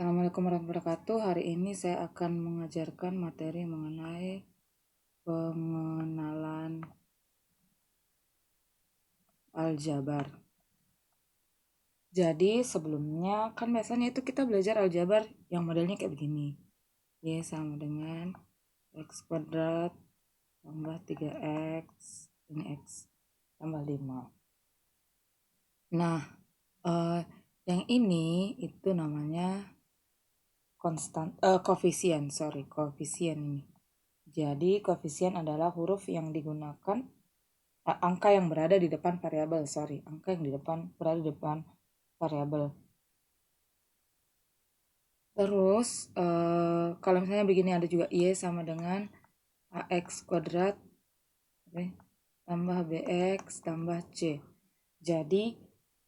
Assalamualaikum warahmatullahi wabarakatuh. Hari ini saya akan mengajarkan materi mengenai pengenalan aljabar. Jadi sebelumnya kan biasanya itu kita belajar aljabar yang modelnya kayak begini. Y sama dengan X kuadrat tambah 3X, ini X tambah 5. Nah, yang ini itu namanya koefisien ini. Jadi koefisien adalah huruf yang digunakan angka yang berada di depan variabel, berada di depan variabel. Terus kalau misalnya begini ada juga Y sama dengan AX kuadrat tambah BX tambah C. Jadi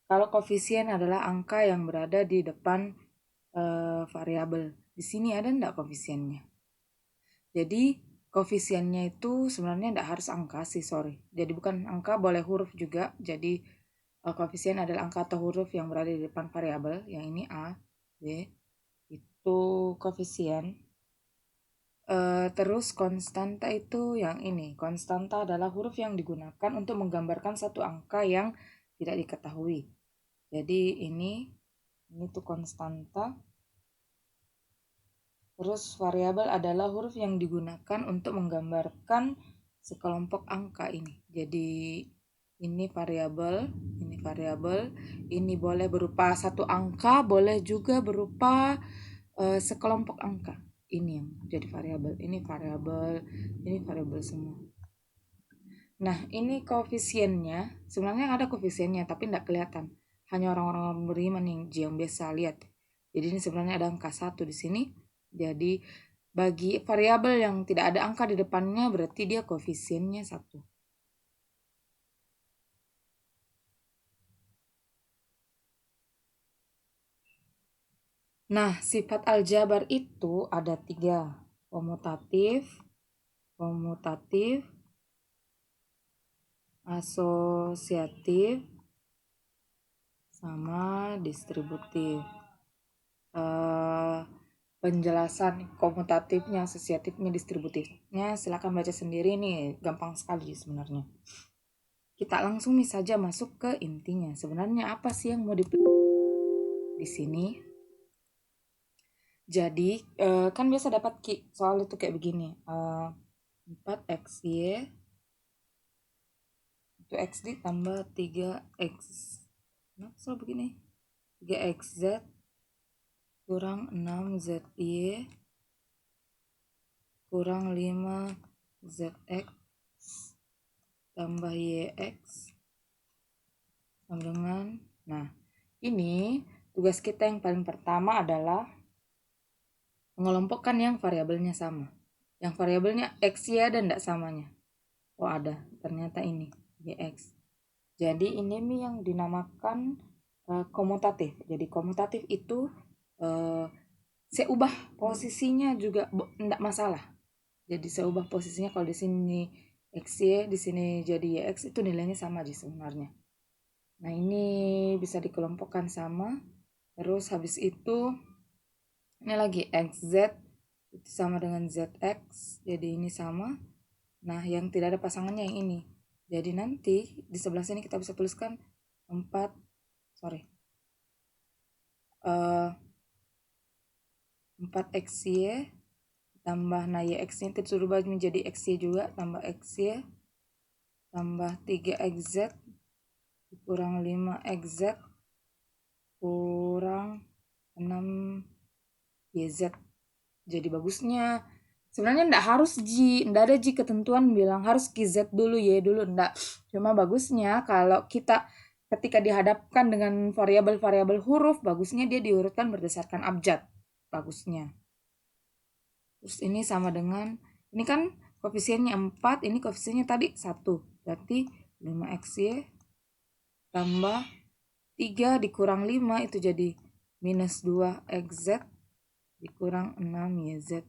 kalau koefisien adalah angka yang berada di depan variabel. Di sini ada enggak koefisiennya? Jadi koefisiennya itu sebenarnya enggak harus angka sih, Jadi bukan angka, boleh huruf juga. Jadi koefisien adalah angka atau huruf yang berada di depan variabel. Yang ini A, B, itu koefisien. Terus konstanta itu yang ini. Konstanta adalah huruf yang digunakan untuk menggambarkan satu angka yang tidak diketahui. Jadi ini tuh konstanta. Terus variabel adalah huruf yang digunakan untuk menggambarkan sekelompok angka ini. Jadi ini variabel, ini boleh berupa satu angka, boleh juga berupa sekelompok angka. Ini yang jadi variabel, ini variabel semua. Nah, ini koefisiennya, sebenarnya ada koefisiennya tapi tidak kelihatan. Hanya orang-orang beriman yang biasa lihat. Jadi ini sebenarnya ada angka 1 di sini. Jadi bagi variabel yang tidak ada angka di depannya berarti dia koefisiennya 1. Nah, sifat aljabar itu ada 3. Komutatif, asosiatif, sama distributif. Penjelasan komutatifnya, asosiatifnya, distributifnya silakan baca sendiri nih, gampang sekali sebenarnya. Kita langsung saja masuk ke intinya. Sebenarnya apa sih yang mau di sini? Jadi kan biasa dapat soal itu kayak begini. 4XY itu X ditambah 3X. Nah, soal begini. 3XZ kurang 6ZY kurang 5ZX tambah YX sama dengan, nah ini tugas kita yang paling pertama adalah mengelompokkan yang variabelnya sama. Yang variabelnya X, Y ada enggak samanya? Oh ada, ternyata ini YX. Jadi ini yang dinamakan komutatif. Jadi komutatif itu saya ubah posisinya juga enggak masalah. Jadi saya ubah posisinya, kalau di sini XY, di sini jadi YX, itu nilainya sama aja sebenarnya. Nah ini bisa dikelompokkan sama. Terus habis itu ini lagi XZ itu sama dengan ZX, jadi ini sama. Nah yang tidak ada pasangannya yang ini. Jadi nanti di sebelah sini kita bisa tuliskan 4XY tambah, nah YX nya itu dirubah menjadi XY juga, tambah XY tambah 3XZ kurang 5XZ kurang 6YZ. Jadi bagusnya sebenarnya enggak harus enggak ada ketentuan bilang harus Z dulu, Y dulu, enggak. Cuma bagusnya kalau kita ketika dihadapkan dengan variabel-variabel huruf, bagusnya dia diurutkan berdasarkan abjad. Bagusnya. Terus ini sama dengan, ini kan koefisiennya 4, ini koefisiennya tadi 1. Berarti 5XY tambah 3 dikurang 5 itu jadi minus 2XZ dikurang 6YZ.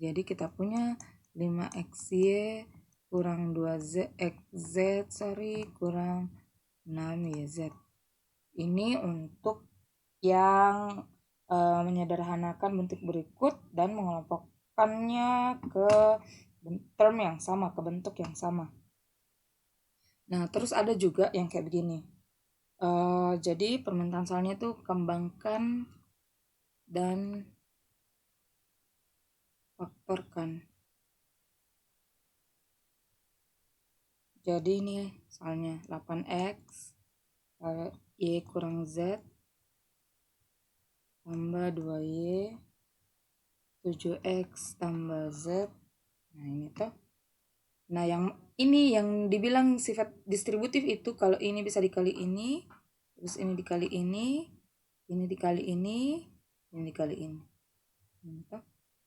Jadi kita punya 5XY kurang 2XZ kurang 6YZ. Ini untuk yang menyederhanakan bentuk berikut dan mengelompokkannya ke term yang sama, ke bentuk yang sama. Nah, terus ada juga yang kayak begini. Jadi permintaan soalnya itu kembangkan dan faktorkan. Jadi ini soalnya 8x Y kurang Z tambah 2Y 7x tambah Z. Nah ini tuh. Nah yang ini yang dibilang sifat distributif itu kalau ini bisa dikali ini, terus ini dikali ini dikali ini dikali ini.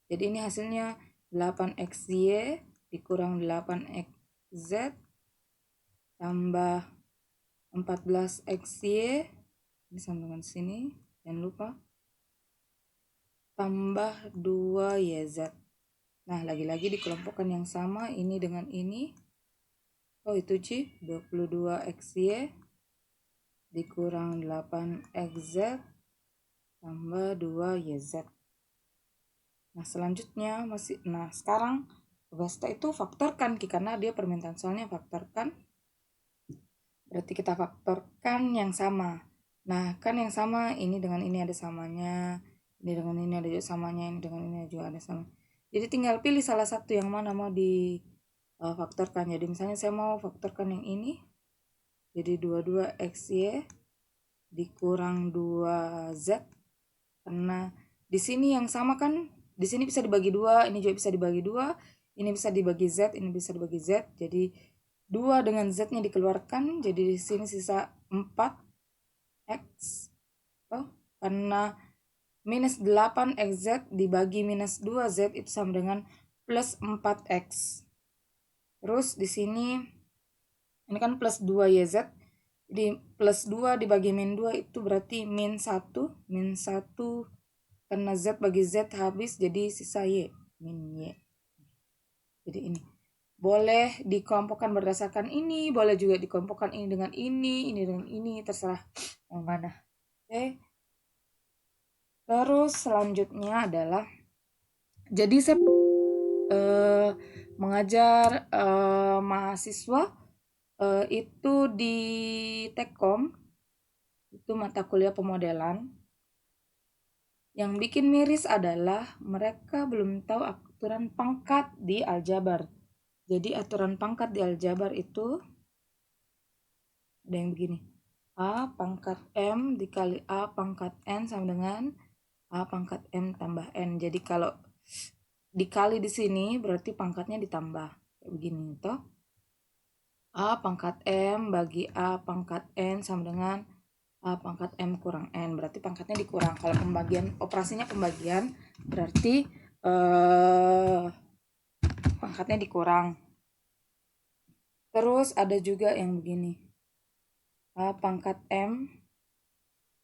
Jadi ini hasilnya 8xy dikurang 8xz tambah 14xy, ini sama dengan sini, jangan lupa, tambah 2yz. Nah, lagi-lagi dikelompokkan yang sama, ini dengan ini. Oh, itu Ci, 22xy dikurang 8xz tambah 2yz. Nah, selanjutnya sekarang tugas kita itu faktorkan, karena dia permintaan soalnya faktorkan. Berarti kita faktorkan yang sama. Nah, kan yang sama ini dengan ini ada samanya, ini dengan ini ada juga samanya, ini dengan ini juga ada sama. Jadi tinggal pilih salah satu yang mana mau difaktorkan. Jadi misalnya saya mau faktorkan yang ini. Jadi 22xy dikurang 2z. Karena di sini yang sama kan, di sini bisa dibagi 2, ini juga bisa dibagi 2, ini bisa dibagi z, ini bisa dibagi z. Jadi 2 dengan z-nya dikeluarkan, jadi di sini sisa 4x. Karena minus 8xz dibagi minus 2z itu sama dengan plus 4x. Terus di sini ini kan plus 2yz. Jadi plus 2 dibagi min 2 itu berarti min 1. Min 1 karena z bagi z habis, jadi sisa y, min y. Jadi ini boleh dikelompokkan berdasarkan ini, boleh juga dikelompokkan ini dengan ini dengan ini, terserah yang mana. Oke. Terus selanjutnya adalah, jadi saya mengajar mahasiswa itu di Tekom, itu mata kuliah pemodelan. Yang bikin miris adalah mereka belum tahu aturan pangkat di aljabar. Jadi aturan pangkat di aljabar itu ada yang begini. A pangkat M dikali A pangkat N sama dengan A pangkat M tambah N. Jadi kalau dikali di sini berarti pangkatnya ditambah. Kayak begini toh. A pangkat M bagi A pangkat N sama dengan A pangkat M kurang N. Berarti pangkatnya dikurang. Kalau pembagian, operasinya pembagian, berarti pangkatnya dikurang. Terus ada juga yang begini. A pangkat M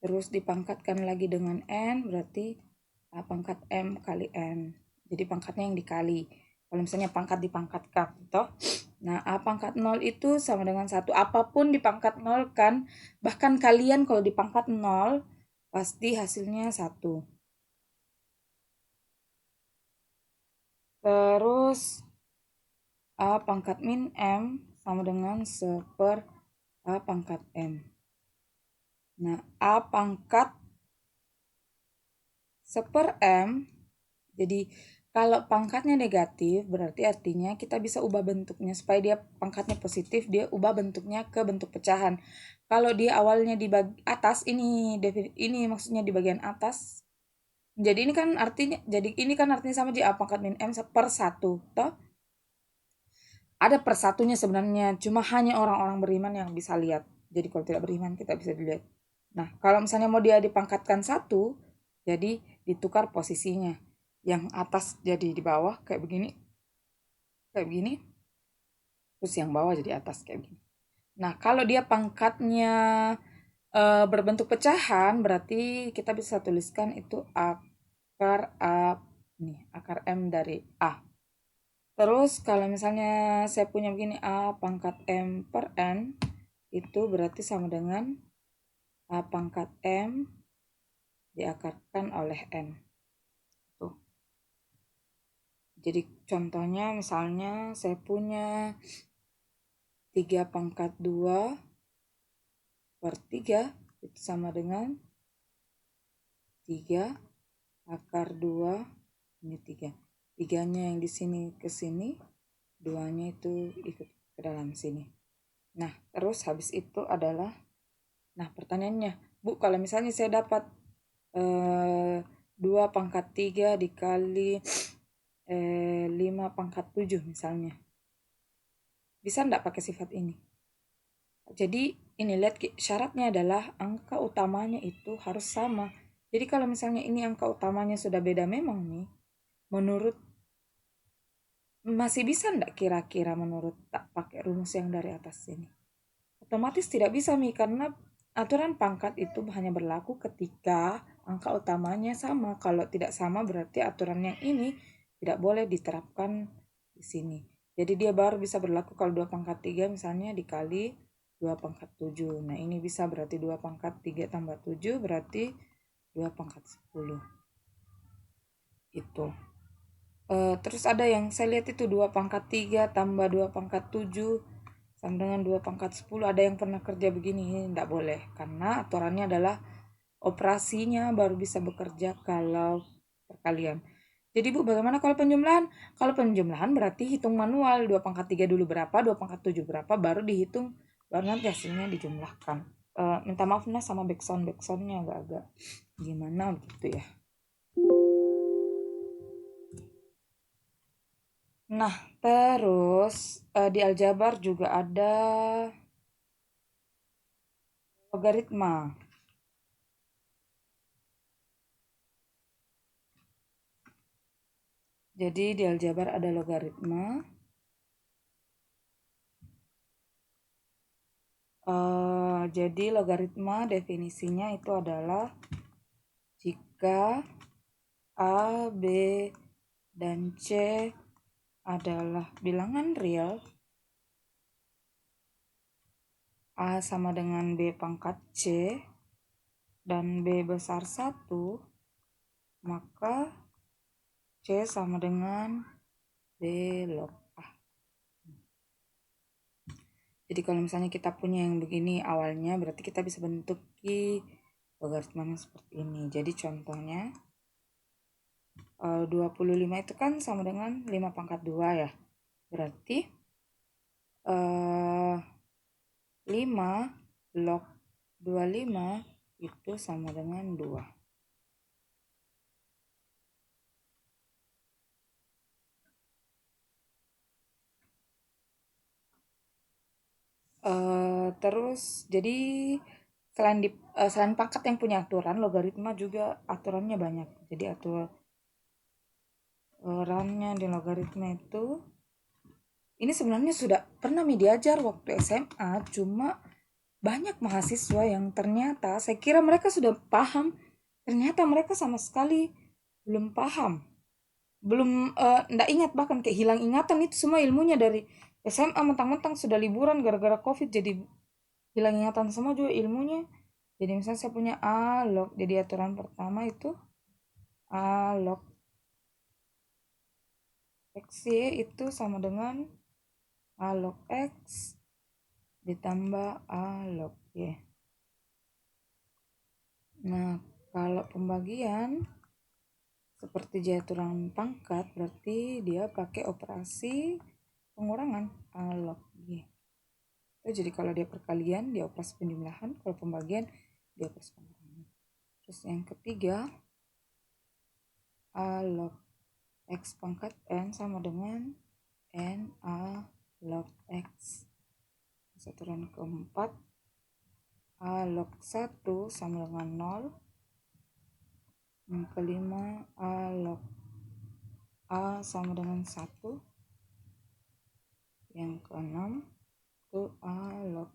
terus dipangkatkan lagi dengan N, berarti A pangkat M kali N. Jadi pangkatnya yang dikali. Kalau misalnya pangkat dipangkatkan, toh. Nah, A pangkat 0 itu sama dengan 1. Apapun di pangkat 0 kan, bahkan kalian kalau di pangkat 0, pasti hasilnya 1. Terus, A pangkat min M sama dengan 1/A pangkat M. Nah, A pangkat 1/M, jadi kalau pangkatnya negatif, berarti artinya kita bisa ubah bentuknya supaya dia pangkatnya positif, dia ubah bentuknya ke bentuk pecahan. Kalau dia awalnya di atas, ini maksudnya di bagian atas. Jadi ini kan artinya sama di A pangkat min M 1/1, toh? Ada persatunya sebenarnya, cuma hanya orang-orang beriman yang bisa lihat. Jadi kalau tidak beriman kita bisa dilihat. Nah, kalau misalnya mau dia dipangkatkan 1, jadi ditukar posisinya. Yang atas jadi di bawah kayak begini. Terus yang bawah jadi atas kayak begini. Nah, kalau dia pangkatnya berbentuk pecahan, berarti kita bisa tuliskan itu akar M dari A. Terus kalau misalnya saya punya begini A pangkat M per N, itu berarti sama dengan A pangkat M diakarkan oleh N. Tuh. Jadi contohnya misalnya saya punya 3 pangkat 2 per 3 itu sama dengan 3 akar 2 ini 3. 3-nya yang di sini ke sini, 2-nya itu ikut ke dalam sini. Nah, terus habis itu adalah, nah pertanyaannya, Bu, kalau misalnya saya dapat 2 pangkat 3 dikali 5 pangkat 7 misalnya. Bisa enggak pakai sifat ini? Jadi ini lihat syaratnya adalah angka utamanya itu harus sama. Jadi kalau misalnya ini angka utamanya sudah beda memang nih, menurut masih bisa enggak kira-kira menurut tak pakai rumus yang dari atas ini? Otomatis tidak bisa Mi, karena aturan pangkat itu hanya berlaku ketika angka utamanya sama. Kalau tidak sama berarti aturan yang ini tidak boleh diterapkan di sini. Jadi dia baru bisa berlaku kalau 2 pangkat 3 misalnya dikali 2 pangkat 7. Nah ini bisa berarti 2 pangkat 3 tambah 7 berarti 2 pangkat 10. Itu. Terus ada yang saya lihat itu 2 pangkat 3 tambah 2 pangkat 7 sama dengan 2 pangkat 10. Ada yang pernah kerja begini, ini tidak boleh. Karena aturannya adalah operasinya baru bisa bekerja kalau perkalian. Jadi Bu, bagaimana kalau penjumlahan? Kalau penjumlahan berarti hitung manual. 2 pangkat 3 dulu berapa, 2 pangkat 7 berapa, baru dihitung, baru nanti hasilnya dijumlahkan. Minta maaf nah sama backsoundnya agak-agak gimana gitu ya. Nah, terus di aljabar juga ada logaritma. Jadi di aljabar ada logaritma. Jadi logaritma definisinya itu adalah jika A, B, dan C adalah bilangan real, A sama dengan B pangkat C, dan B besar 1, maka C sama dengan B log A. Jadi kalau misalnya kita punya yang begini awalnya, berarti kita bisa bentuk logaritmanya seperti ini. Jadi contohnya 25 itu kan sama dengan 5 pangkat 2 ya. Berarti 5 log 25 itu sama dengan 2. Terus jadi selain pangkat yang punya aturan, logaritma juga aturannya banyak. Jadi aturannya di logaritma itu ini sebenarnya sudah pernah diajar waktu SMA, cuma banyak mahasiswa yang ternyata saya kira mereka sudah paham, ternyata mereka sama sekali belum paham. Belum ndak ingat, bahkan kayak hilang ingatan itu semua ilmunya dari SMA, mentang-mentang sudah liburan gara-gara COVID jadi hilang ingatan semua juga ilmunya. Jadi misalnya saya punya A log, jadi aturan pertama itu A log XY itu sama dengan A log X ditambah A log Y. Nah, kalau pembagian seperti aturan pangkat berarti dia pakai operasi pengurangan A log Y. Jadi kalau dia perkalian dia operasi penjumlahan, kalau pembagian dia operasi pengurangan. Terus yang ketiga A log X pangkat N sama dengan N A log X. Aturan keempat A log 1 sama dengan 0. Yang kelima A log A sama dengan 1. Yang keenam itu A log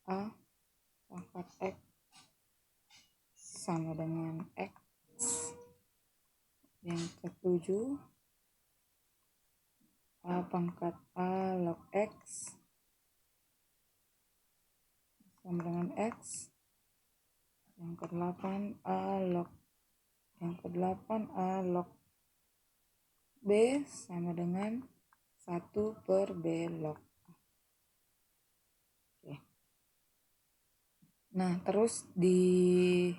A pangkat X sama dengan X. Yang ketujuh A pangkat A log X sama dengan X. Yang ke-8 A log. Yang ke-8 A log B sama dengan 1/B log. Oke. Nah, terus di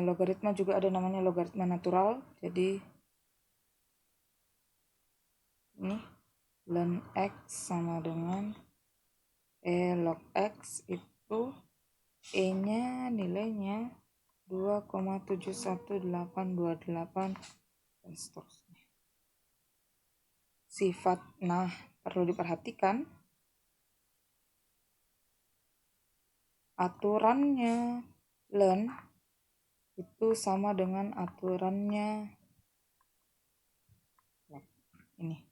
logaritma juga ada namanya logaritma natural. Jadi ini ln X sama dengan E log X itu E-nya nilainya 2,71828 dan seterusnya. Sifat, nah perlu diperhatikan aturannya ln itu sama dengan aturannya ini.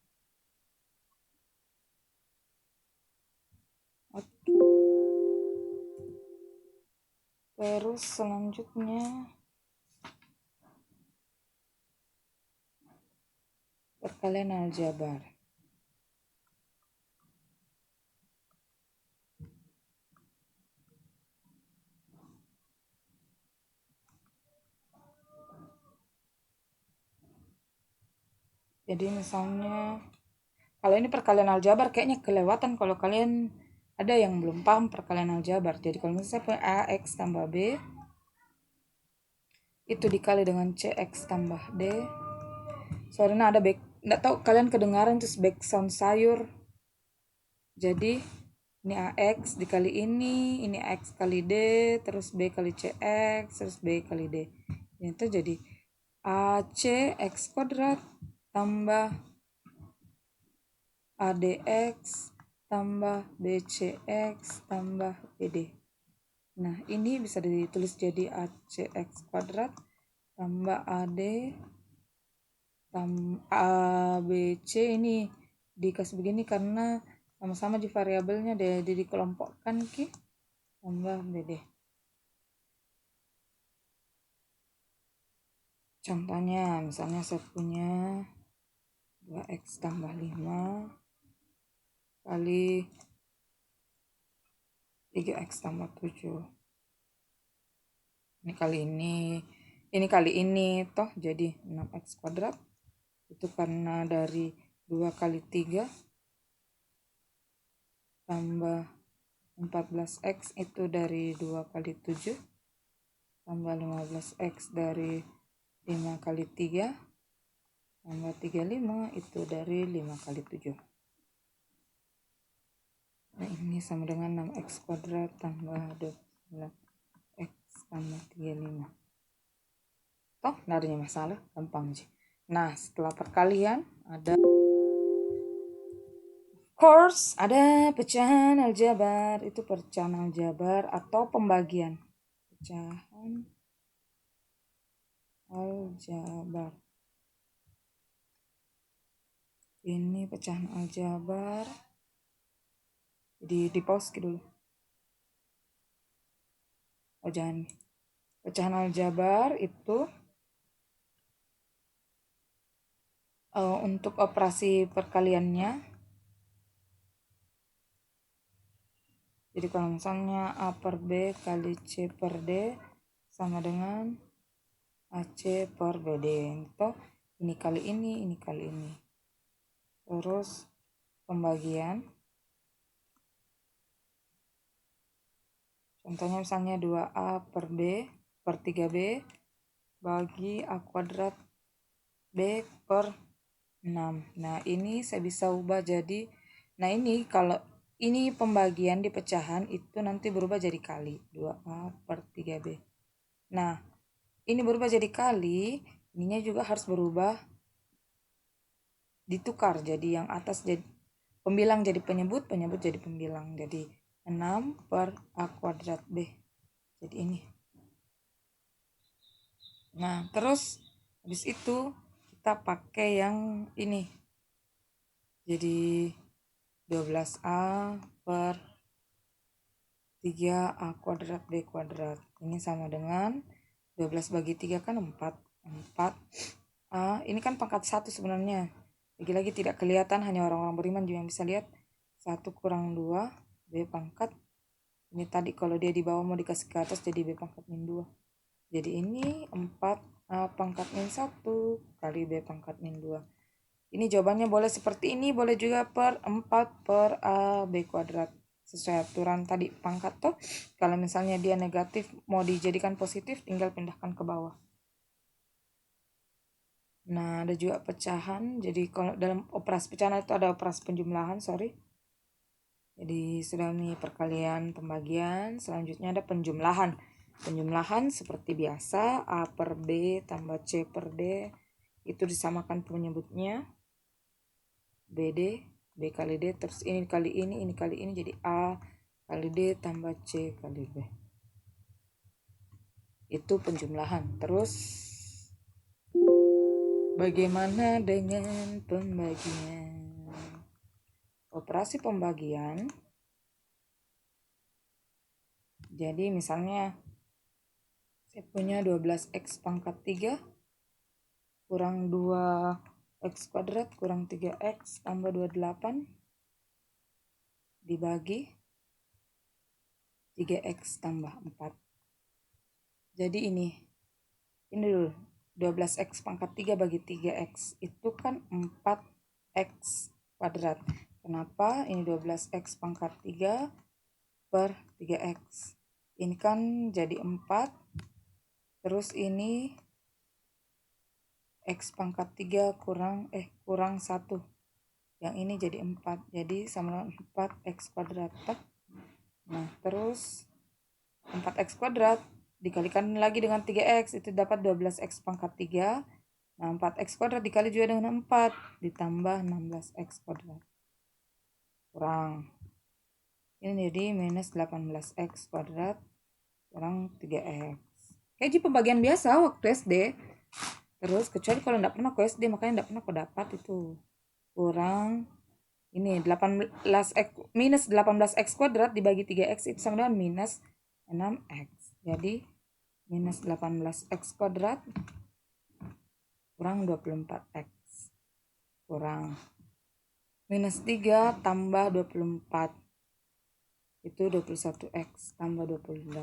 Terus selanjutnya perkalian aljabar. Jadi misalnya kalau ini perkalian aljabar kayaknya kelewatan kalau kalian ada yang belum paham perkalian aljabar. Jadi kalau misalnya saya punya AX tambah B itu dikali dengan CX tambah D. Soalnya ada back, nggak tahu kalian kedengaran terus back sound sayur. Jadi ini AX dikali ini X kali D, terus B kali CX, terus B kali D. Itu jadi AC X kuadrat tambah ADX tambah BCX tambah BD. Nah, ini bisa ditulis jadi ACX kuadrat tambah AD ABC ini dikasih begini karena sama-sama di variabelnya jadi dikelompokkan ki tambah BD. Contohnya misalnya saya punya 2X tambah 5 kali 3X tambah 7. Ini kali ini toh jadi 6X kuadrat. Itu karena dari 2 kali 3 tambah 14X itu dari 2 kali 7 tambah 15X dari 5 kali 3 tambah 35 itu dari 5 kali 7. Nah, ini sama dengan 6X kuadrat tambah 12X tambah 35. Toh, nggak ada masalah, gampang sih. Nah, setelah perkalian ada course, ada pecahan aljabar. Itu pecahan aljabar atau pembagian. Pecahan aljabar. Ini pecahan aljabar. Jadi di pause dulu. Oh, jangan. Pecahan aljabar itu untuk operasi perkaliannya. Jadi kalau misalnya A per B kali C per D sama dengan AC per BD. Itu ini kali ini kali ini. Terus pembagian. Contohnya misalnya 2A per B per 3B bagi A kuadrat B per 6. Nah, ini saya bisa ubah jadi, nah ini kalau ini pembagian di pecahan itu nanti berubah jadi kali 2A per 3B. Nah, ini berubah jadi kali, ininya juga harus berubah ditukar. Jadi yang atas jadi pembilang jadi penyebut jadi pembilang. Jadi 6 per A kuadrat B. Jadi ini. Nah, terus habis itu kita pakai yang ini. Jadi 12A per 3A kuadrat B kuadrat. Ini sama dengan 12 bagi 3 kan 4. 4A, ini kan pangkat 1 sebenarnya. Lagi-lagi tidak kelihatan, hanya orang-orang beriman juga yang bisa lihat. 1 kurang 2, B pangkat Ini tadi kalau dia di bawah mau dikasih ke atas jadi B pangkat min 2. Jadi ini 4A pangkat min 1 kali B pangkat min 2. Ini jawabannya boleh seperti ini, boleh juga per 4 per A B kuadrat. Sesuai aturan tadi pangkat toh. Kalau misalnya dia negatif mau dijadikan positif, tinggal pindahkan ke bawah. Nah, ada juga pecahan. Jadi kalau dalam operasi pecahan itu ada operasi penjumlahan, sorry. Jadi sudah nih perkalian pembagian, selanjutnya ada penjumlahan. Penjumlahan seperti biasa, A per B tambah C per D, itu disamakan penyebutnya. BD, B kali D, terus ini kali ini kali ini, jadi A kali D tambah C kali B. Itu penjumlahan. Terus bagaimana dengan pembagian? Operasi pembagian. Jadi misalnya saya punya 12x pangkat 3 kurang 2x kuadrat kurang 3x tambah 28 dibagi 3x tambah 4. Jadi ini dulu 12x pangkat 3 bagi 3x itu kan 4x kuadrat. Kenapa? Ini 12x pangkat 3 per 3x. Ini kan jadi 4. Terus ini x pangkat 3 kurang 1. Yang ini jadi 4. Jadi sama dengan 4x kuadrat. Nah, terus 4x kuadrat dikalikan lagi dengan 3x itu dapat 12x pangkat 3. Nah, 4x kuadrat dikali juga dengan 4 ditambah 16x kuadrat. Kurang. Ini jadi minus 18x kuadrat kurang 3x. Kayak pembagian biasa waktu SD. Terus kecuali kalau enggak pernah ke SD makanya enggak pernah aku dapat itu. Kurang ini 18x minus 18x kuadrat dibagi 3x itu sama dengan minus 6x. Jadi minus 18x kuadrat kurang 24x kurang minus 3 tambah 24 itu 21x tambah 28.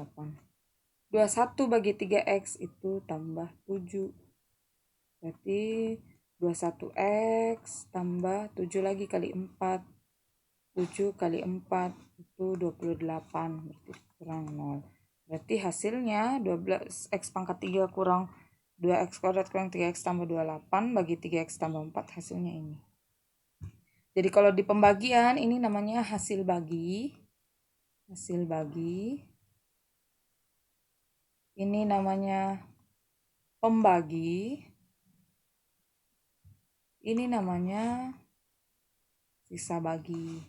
21 bagi 3x itu tambah 7. Berarti 21x tambah 7 lagi kali 4. 7 kali 4 itu 28. Berarti kurang 0. Berarti hasilnya 12x pangkat 3 kurang 2x kuadrat kurang 3x tambah 28 bagi 3x tambah 4 hasilnya ini. Jadi kalau di pembagian ini namanya hasil bagi. Hasil bagi. Ini namanya pembagi. Ini namanya sisa bagi.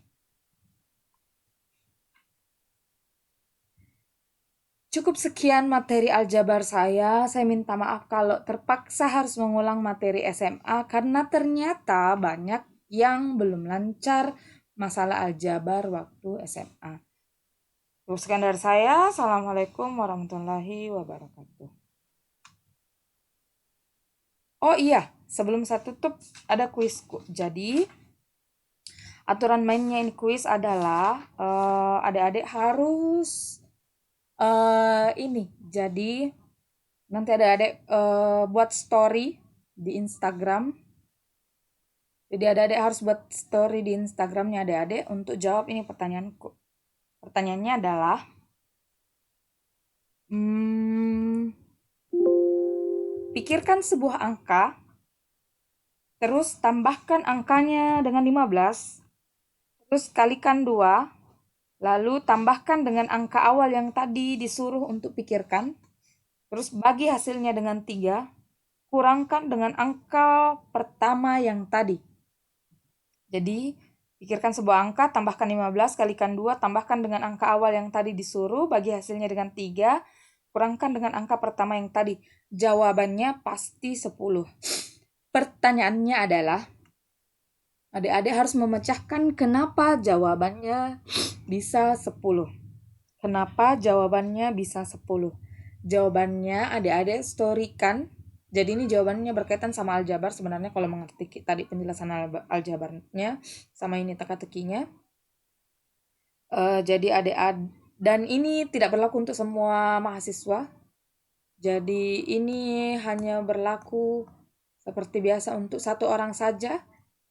Cukup sekian materi aljabar saya. Saya minta maaf kalau terpaksa harus mengulang materi SMA karena ternyata banyak yang belum lancar masalah aljabar waktu SMA. Cukup sekian dari saya. Assalamualaikum warahmatullahi wabarakatuh. Oh iya, sebelum saya tutup ada kuis. Jadi aturan mainnya ini kuis adalah adik-adik harus ini. Jadi nanti adik-adik buat story di Instagram. Jadi adik-adik harus buat story di Instagramnya adik-adik untuk jawab ini pertanyaanku. Pertanyaannya adalah pikirkan sebuah angka, terus tambahkan angkanya dengan 15, terus kalikan 2, lalu tambahkan dengan angka awal yang tadi disuruh untuk pikirkan, terus bagi hasilnya dengan 3, kurangkan dengan angka pertama yang tadi. Jadi, pikirkan sebuah angka, tambahkan 15, kalikan 2, tambahkan dengan angka awal yang tadi disuruh, bagi hasilnya dengan 3, kurangkan dengan angka pertama yang tadi. Jawabannya pasti 10. Pertanyaannya adalah, adik-adik harus memecahkan kenapa jawabannya bisa 10. Kenapa jawabannya bisa 10? Jawabannya adik-adik storykan. Jadi ini jawabannya berkaitan sama aljabar sebenarnya kalau mengerti tadi penjelasan aljabarnya sama ini teka-tekinya. Jadi adik-adik Dan ini tidak berlaku untuk semua mahasiswa. Jadi ini hanya berlaku seperti biasa untuk satu orang saja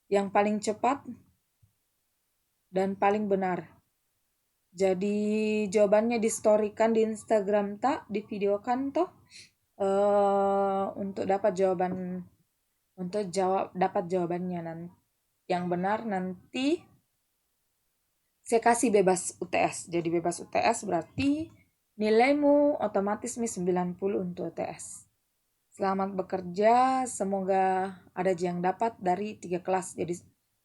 yang paling cepat dan paling benar. Jadi jawabannya di-storykan di Instagram tak, di videokan toh untuk dapat jawabannya nanti yang benar nanti saya kasih bebas UTS. Jadi bebas UTS berarti nilaimu otomatis 90 untuk UTS. Selamat bekerja, semoga ada yang dapat dari 3 kelas.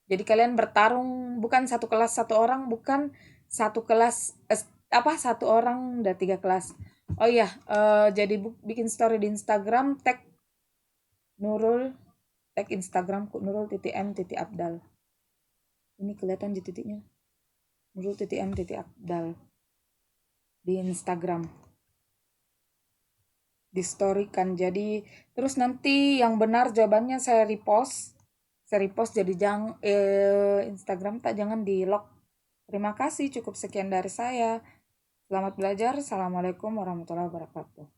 Jadi kalian bertarung bukan satu kelas satu orang, bukan satu kelas satu orang dan 3 kelas. Oh iya, jadi bikin story di Instagram, tag Nurul, tag Instagramku Nurul.m.abdal. Ini kelihatan di titiknya. Nurul.m.abdal di Instagram. Di story kan. Jadi terus nanti yang benar jawabannya saya repost. Saya repost jadi Instagram tak jangan di lock. Terima kasih, cukup sekian dari saya. Selamat belajar. Assalamualaikum warahmatullahi wabarakatuh.